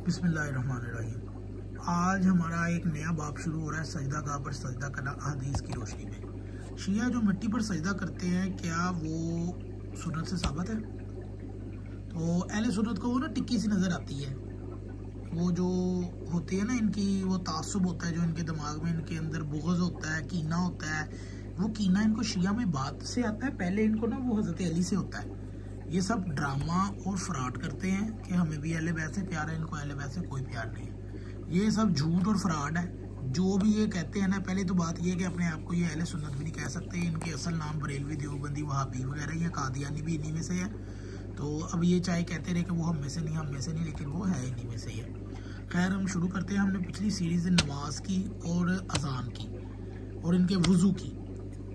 बिस्मिल्लाहिर्रहमानिर्रहीम। आज हमारा एक नया बाब शुरू हो रहा है सजदा गाह पर सजदा करना हदीस की रोशनी में। शिया जो मिट्टी पर सजदा करते हैं क्या वो सुन्नत से साबित है? तो अहले सुन्नत को वो ना टिक्की सी नज़र आती है, वो जो होती है ना इनकी, वो तासुब होता है जो इनके दिमाग में, इनके अंदर बुग़्ज़ होता है, कीना होता है। वो कीना इनको शिया में बात से आता है, पहले इनको ना वो हज़रत अली से होता है। ये सब ड्रामा और फ्रॉड करते हैं कि हमें भी अहले बैत से प्यार है, इनको अहले बैत से कोई प्यार नहीं है। ये सब झूठ और फ्रॉड है। जो भी ये कहते हैं ना, पहले तो बात ये है कि अपने आप को ये अहले सुन्नत भी नहीं कह सकते। इनके असल नाम बरेलवी, देवबंदी, वहाबी वगैरह, ये कादियानी भी इन्हीं में से है। तो अब ये चाहे कहते रहे कि वो हम में से नहीं, लेकिन वो है इन्हीं में से ही है। खैर, हम शुरू करते हैं। हमने पिछली सीरीज़ नमाज की और अजान की और इनके वज़ू की,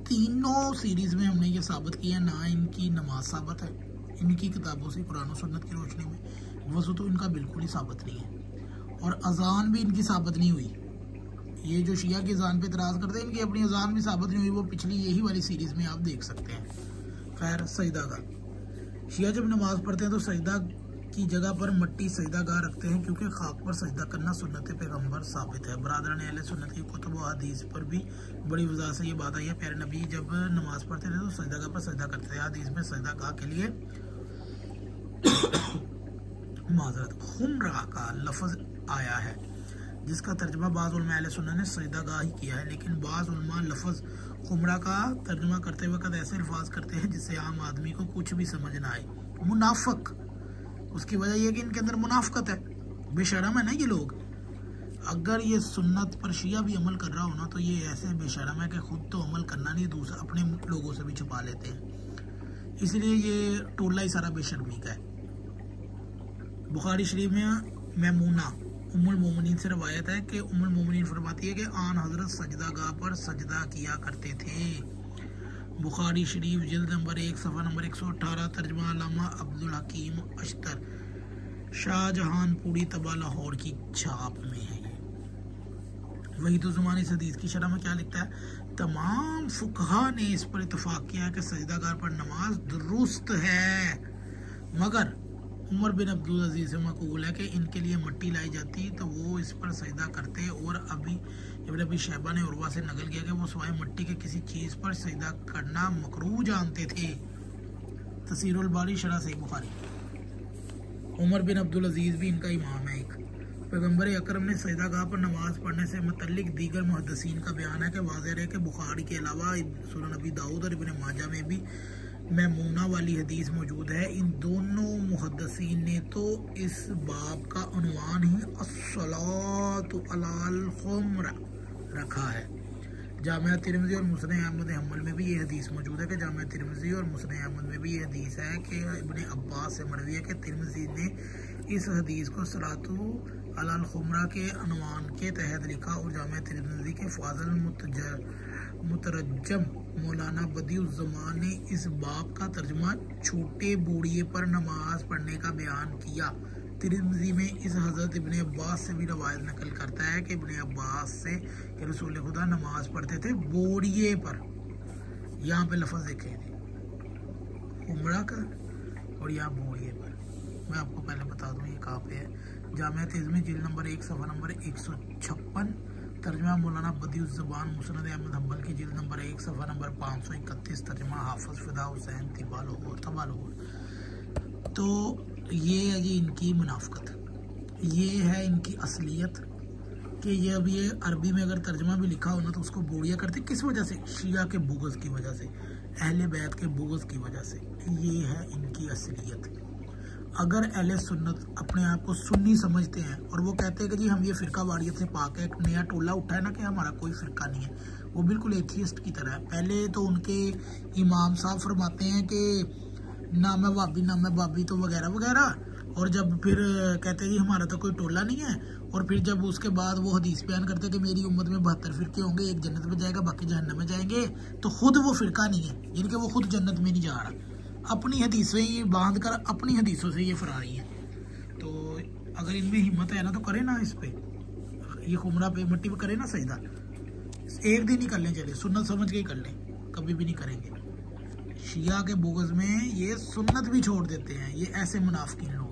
तीनों सीरीज़ में हमने ये साबित किया ना इनकी नमाज साबित है इनकी किताबों से, कुरान और सुन्नत की रोशनी में। वज़ू तो इनका बिल्कुल ही साबित नहीं है और अजान भी इनकी साबित नहीं हुई। ये जो शिया की अजान पे इतराज़ करते हैं, इनकी अपनी अजान भी साबित नहीं हुई। वो पिछली यही वाली सीरीज़ में आप देख सकते हैं। खैर, सजदा गाह, शिया जब नमाज पढ़ते हैं तो सजदा की जगह पर मट्टी सजदा गाह रखते हैं, क्योंकि खाक पर सजदा करना सुन्नत पैगम्बर साबित है। बरादरान अहले सुन्नत की कुतुब व हदीस पर भी बड़ी वजह से ये बात आई है। प्यारे नबी जब नमाज पढ़ते थे तो सजदा गाह पर सजदा करते थे। हदीस में सजदा गाह के लिए माजरत खुमरा का लफ्ज़ आया है, जिसका तर्जमा बाज़ उलमा अहले सुन्नत ने सजदा गाह ही किया है, लेकिन बाज़ उलमा लफ्ज़ खुमरा का तर्जमा करते वक्त ऐसे अल्फाज करते हैं जिससे आम आदमी को कुछ भी समझ ना आए। मुनाफिक, उसकी वजह यह कि इनके अंदर मुनाफिकत है, बेशरम है ना ये लोग। अगर ये सुन्नत पर शिया भी अमल कर रहा हो ना, तो ये ऐसे बेशरम है कि खुद तो अमल करना नहीं, दूसरा अपने लोगों से भी छुपा लेते हैं। इसलिए ये टोला ही सारा बेशर्मी का है। बुखारी शरीफ में मैमूना उम्मुल मोमिनीन से रवायत है कि उम्मुल मोमिनीन फरमाती है कि आन हजरत सजदा गाह पर सजदा किया करते थे। बुखारी शरीफ जिल्द नंबर 1 सफ़ा नंबर 118, तर्जमा अल्लामा अब्दुल हकीम अश्तर, शाहजहानपुरी तबा लाहौर की छाप में है। वही तो ज़ुबान इस हदीस की शरह में क्या लिखता है? तमाम फुकहा ने इस पर इतफाक़ किया कि सजदा गाह पर नमाज दुरुस्त है, मगर उमर बिन अब्दुल अजीज से मकबूल है कि इनके लिए मट्टी लाई जाती तो वो इस पर सजदा करते। और अभी शहबा ने उर्वा से नकल किया कि वो सिवाय मट्टी के किसी चीज़ पर सजदा करना मकरूह जानते थे। तफसीरुल बारी शरह सही बुखारी। उमर बिन अब्दुल अजीज भी इनका इमाम है। एक पैगम्बर अकरम ने सजदा गाह पर नमाज पढ़ने से मुतल्लिक दीगर मुहद्दिसीन का बयान है कि वाज़ेह है कि बुखारी के अलावा सुनन नबी दाऊद और इब्न माजा में भी मैमूना वाली हदीस मौजूद है। इन दोनों मुहद्दिसीन ने तो इस बाब का उन्वान ही अस्सलातु अलाल खुम्रा रखा है। जामिया तिरमिज़ी और मुस्नद अहमद हम्बल में भी ये हदीस मौजूद है कि जामिया तिरमिज़ी और मुस्नद अहमद में भी ये हदीस है कि इब्न अब्बास से मरवी है कि तिरमिज़ी ने इस हदीस को सलातु अलाल खुम्रा के उन्वान के तहत लिखा। और जामिया तिरमिज़ी के फाज़िल मुतरज्जम मौलाना बदिउज़्ज़मान ने इस बाब का तर्जुमा छोटे बूढ़िए पर नमाज पढ़ने का बयान किया। तिरमिज़ी में इस हज़रत इब्ने अब्बास से भी रवायत नकल करता है कि इब्ने अब्बास से कि रसूल खुदा नमाज पढ़ते थे बूढ़िए पर। यहाँ पे लफ्ज़ देखें उमरा का और यहाँ बूढ़िए पर। मैं आपको पहले बता दूँ ये कहाँ पे है। जामिया तिरमिज़ी जिल्द नंबर 1 सफ़ा नंबर 156, तर्जमा मौलाना बदिउज़्ज़मान मुस्नद अहमद हम्बल की जिल्द नंबर 1 सफ़ा नंबर 531, तर्जमा हाफिज़ फ़िदा हुसैन तबा लाहौर। तो ये है जी इनकी मुनाफिकत, ये है इनकी असलियत कि ये अब ये अरबी में अगर तर्जमा भी लिखा हो ना तो उसको बोड़िया करते। किस वजह से? शिया के बुग़्ज़ की वजह से, अहले बैत के बुग़्ज़ की वजह से। ये है इनकी असलियत। अगर अहले सुन्नत अपने आप को सुन्नी समझते हैं और वो कहते हैं कि जी हम ये फ़िरका वारियत से पाक है, एक नया टोला उठा है ना कि हमारा कोई फ़िरका नहीं है, वो बिल्कुल एथियस्ट की तरह है। पहले तो उनके इमाम साहब फरमाते हैं कि नाम है वाबी, नाम है बाबी, तो वगैरह वगैरह। और जब फिर कहते हैं जी हमारा तो कोई टोला नहीं है, और फिर जब उसके बाद वो हदीस बयान करते हैं कि मेरी उम्मत में 72 फ़िरके होंगे, एक जन्नत में जाएगा बाकी जहन्नम में जाएंगे, तो खुद वो फ़िरका नहीं है, यानी कि वो खुद जन्नत में नहीं जा रहा। अपनी हदीसें ही बांध कर अपनी हदीसों से ये फरारी है। तो अगर इनमें हिम्मत है ना तो करे ना, इस पे ये खुमरा पे मट्टी पे करे ना सजदा। एक दिन ही कर लें, चले सुन्नत समझ के ही कर लें, कभी भी नहीं करेंगे। शिया के बुग़्ज़ में ये सुन्नत भी छोड़ देते हैं। ये ऐसे मुनाफिकीन लोग